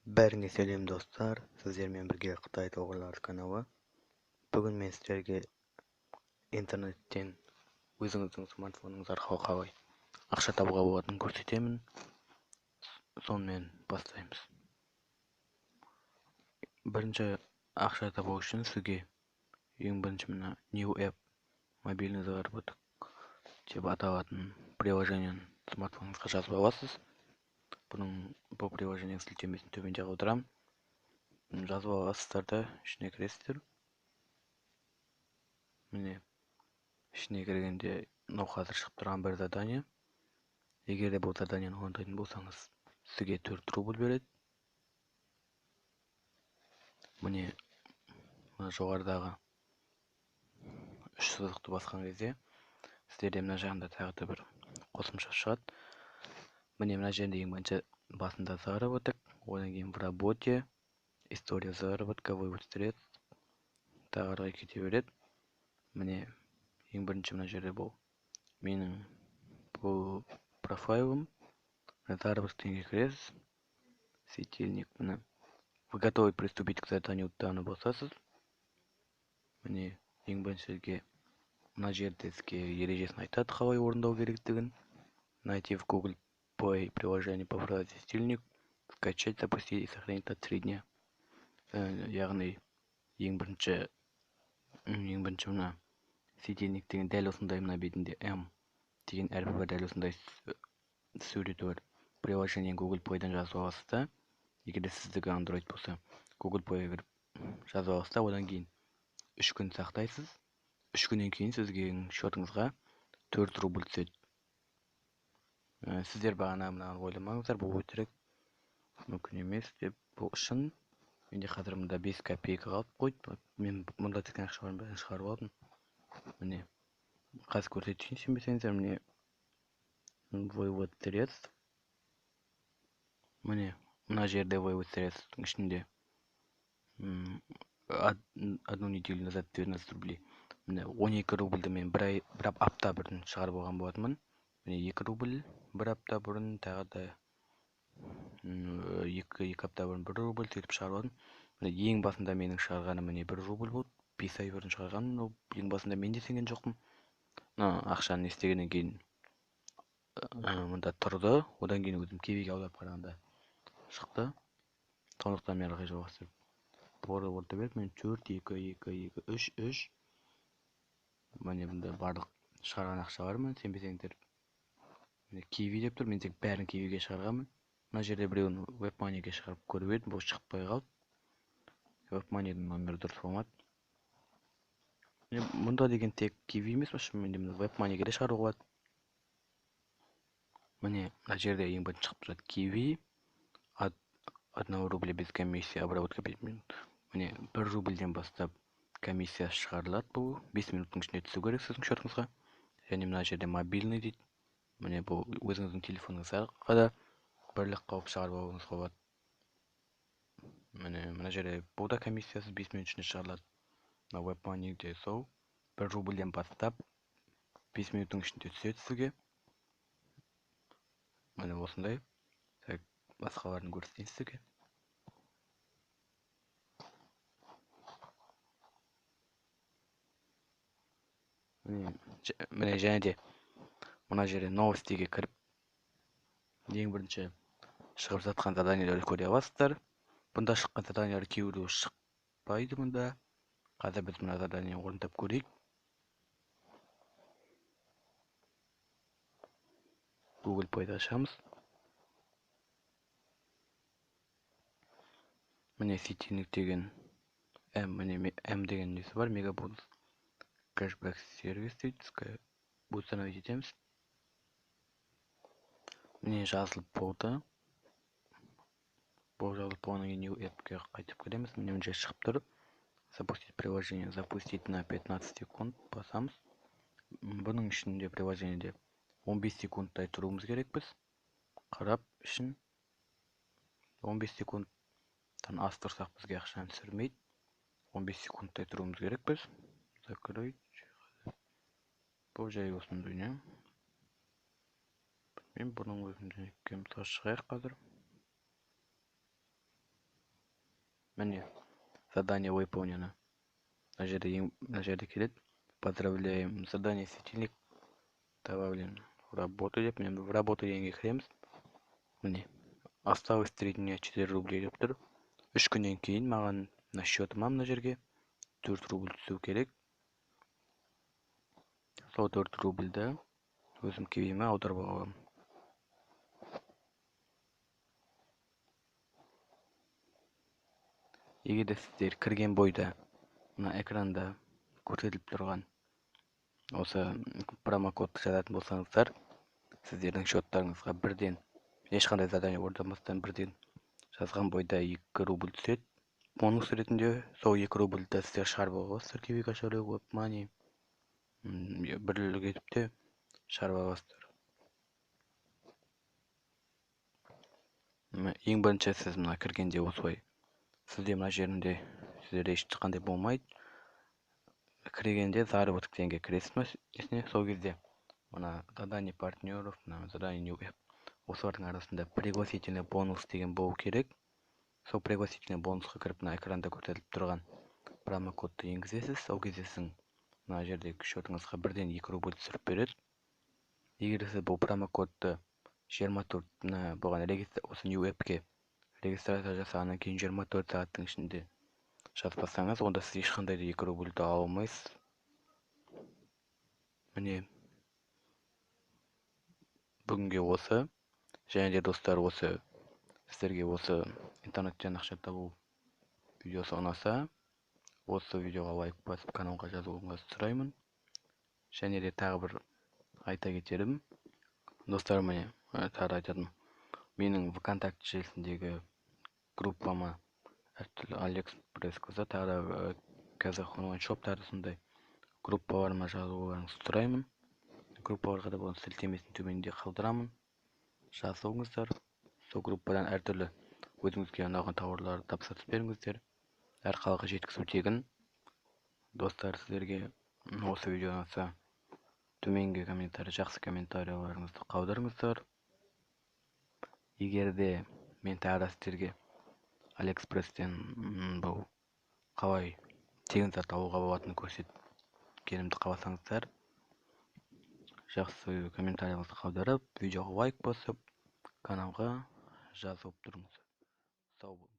Бәріңе сәлем достар, сіздермен бірге Қытай тауарлары каналы. Бүгін мен сіздерге интернеттен өзіңіздің смартфоныңыз арқылы қалай ақша табуға болатынын көрсетемін. Сонымен бастаймыз. Бірінші ақша табу үшін сізге ең бірінші мына New App мобильный заработок деп аталатын приложениені смартфоныңызға жазып аласыз. Бұл приложенияның сілтемесін төменде қалдырамын. Жазып аласыздар да ішіне кіресіздер. Міне ішіне кіргенде мынау қазір шығып тұрған бір задание. Егер де бұл заданиені орындайтын болсаңыз, сізге 4 рубль береді. Міне жоғарыдағы 3 сызықты басқан кезде сіздерде мына жағында тағы да бір қосымша шығады. Міне мына жерде ең бірінші басында заработок, одан кейін в работе, история заработка, вывод средств, тағы қарай кете береді. Міне ең бірінші мына жерде бұл менің бұл профайлым. Заработкқа кіресіз. Светильник міне. Вы готовы приступить к заданию данного басасыз. Міне ең біріншіге мына жерде сізге ережесін айтады, қалай орындау керектігін. Найти в Google Play приложение по фразе светильник, скачать, запустить и сохранить от 3 дня. Яғни ең бірінші мына светильник деген дәл осындай мына бетінде М деген әрпі бар, дәл осындай суреті бар. Приложение Google Play'дан жазып аласыз да. Егер де сіздікі Android болса, Google Play'ға кіріп жазып аласыз да, одан кейін 3 күн сақтайсыз. 3 күннен кейін сізге шотыңызға 4 рубль түседі. Сіздер бағана ойламаңыздар, бұл өтірік, мүмкін емес деп. Бұл шын. Менде қазір мұнда 5 копейка қалып қойды. Мен мұнда тізген ақшаларын бәрін шығарып алдым. Міне қазір көрсетейін, сенбесеңіздер. Міне вывод средств. Міне мына жерде вывод средствтың ішінде одну неделю назад 12 рублей. Міне 12 рубльді мен бір апта бұрын шығарып алған болатынмын. Міне 2 рубль бір апта бұрын, тағы да 2 апта бұрын 1 рубль сөйтіп шығарып алдым. Міне ең басында менің шығарғаным міне 1 рубль болды. 5 ай бұрын шығарғаным. Ең басында мен де сенген жоқпын. Ақшаны естегеннен кейін мұнда тұрды. Одан кейін өзім кебеге аударып қарағанда шықты. Сондықтан мен әрі жалғастырып орта беріп, мен 4, 2, 2, 2, 3, 3. Міне бұнда барлық шығарған ақшаларым, сенбесеңдер. Міне киви деп тұр, мен тек бәрін кивиге шығарғанмын. Мына жерде біреуін веб-манеге шығарып көріп едім, бұл шықпай қалды. Веб-манедің номері дұрыс болмады. Мұнда деген тек киви емес, менде веб-манеге де шығаруға болады. Міне мына жерде ең бірінші шығып тұрады киви. 1 рубль без комиссии, обработка 5 минут. Міне 1 рубльден бастап комиссия шығарылады. Бұл 5 минуттың ішінде түсу керек сіздің шотыңызға. Және мына жерде мобильный дейді. Міне бұл өзіңіздің телефоныңызға да бірлік қауып шығарып алуыңызға болады. Мына жерде бұл да комиссиясыз 5 минут ішінде шығарылады. Мына веб-манегде сол 1 рубльден бастап 5 минуттың ішінде түседі сізге. Міне осындай. Басқаларын көрсетейін сізге. Міне және де мына жерде новостиге кіріп ең бірінші шығып жатқан заданиелерді көре аласыздар. Бұнда шыққан заданиелер кейбіреуі шықпайды мұнда. Қазір біз мына задание орындап көрейік. Google Play'да ашамыз. Міне светильник деген М деген несі бар, мегабонус. Кэшбэк сервис дейді, установить етеміз. Міне жазылып болды. Бұл жазылып болғаннан кейін New App'ке қайтып кіреміз. Міне мына шығып тұр. Запустить приложение, запустить на 15 секунд басамыз. Бұның ішінде приложениеде 15 секундтай тұруымыз керекпіз. Қарап үшін 15 секундтан астырсақ бізге ақшаны түсірмейді. 15 секундтай тұруымыз керекпіз. Закрыть. Бұл жай осындай не. Мен бұның өзінде кем тас шығайық қазір. Міне, задание выполнено. Мына жерде келеді. Поздравляем, задание светильник добавлен в работу деп, міне в работу дегенге кіреміз. Міне, осталось 3 дня 4 рубль деп тұр. 3 күннен кейін маған мына счетыма мына жерге 4 рубль түсу керек. Сол 4 рубльді өзім кебеме аударып аламын. Егер де сіздер кірген бойда мына экранда көрсетіліп тұрған осы промокодты жазатын болсаңыздар, сіздердің счеттарыңызға бірден ешқандай задание орындамастан бірден жазған бойда 2 рубль түседі. Бонус ретінде сол 2 рубльді сіздер шығарып аласыздар киви кошелек WebMoney бірлік етіп те шығарып аласыздар. Ең бірінші сіз мына кіргенде осылай сізде мына жерінде сіздерде ешқандай болмайды. Кіргенде заработок дегенге кіресіз. Сол кезде мына задание партнеров, мына задание new app, осылардың арасында пригласительный бонус деген болу керек. Сол пригласительный бонусқа кіріп мына экранда көрсетіліп тұрған промокодты енгізесіз. Сол кезде сіздің мына жердегі счетыңызға бірден 2 рубль түсіріп береді. Егер сіз бұл промокодты 24 болған осы new appке регистрация жасағаннан кейін 24 сағаттың ішінде жазбасаңыз, онда сіз ешқандай да 2 рубльді ала алмайсыз. Міне, бүгінге осы. Және де достар, осы сіздерге осы интернеттен ақша табу видеосы ұнаса, осы видеоға лайк басып каналға жазылуыңызды сұраймын. Және де тағы бір айта кетерім, достар, міне тағы айтатыным, менің ВКонтакте желісіндегі группама әртүрлі Алиэкспресс қызы, тағы да Казахстан онлайн шоптары сондай группаларыма жазылуларыңызды сұраймын. Группаларға да болған сілтемесін төменде қалдырамын. Жазылыңыздар. Сол группадан әртүрлі өзіңізге ұнаған тауарларды тапсырыс беріңіздер. Әр қалаға жеткізу тегін. Достар, сіздерге осы видео ұнаса, төменгі жақсы комментарийларыңызды қалдырыңыздар. Егер де мен тағы да сіздерге Алиэкспресстен бұл қалай тегін зат алуға болатынын көрсеткенімді қаласаңыздар, жақсы комментарийлеріңізді қалдырып, видеоға лайк басып, каналға жазылып тұрыңыздар. Сау болыңыздар.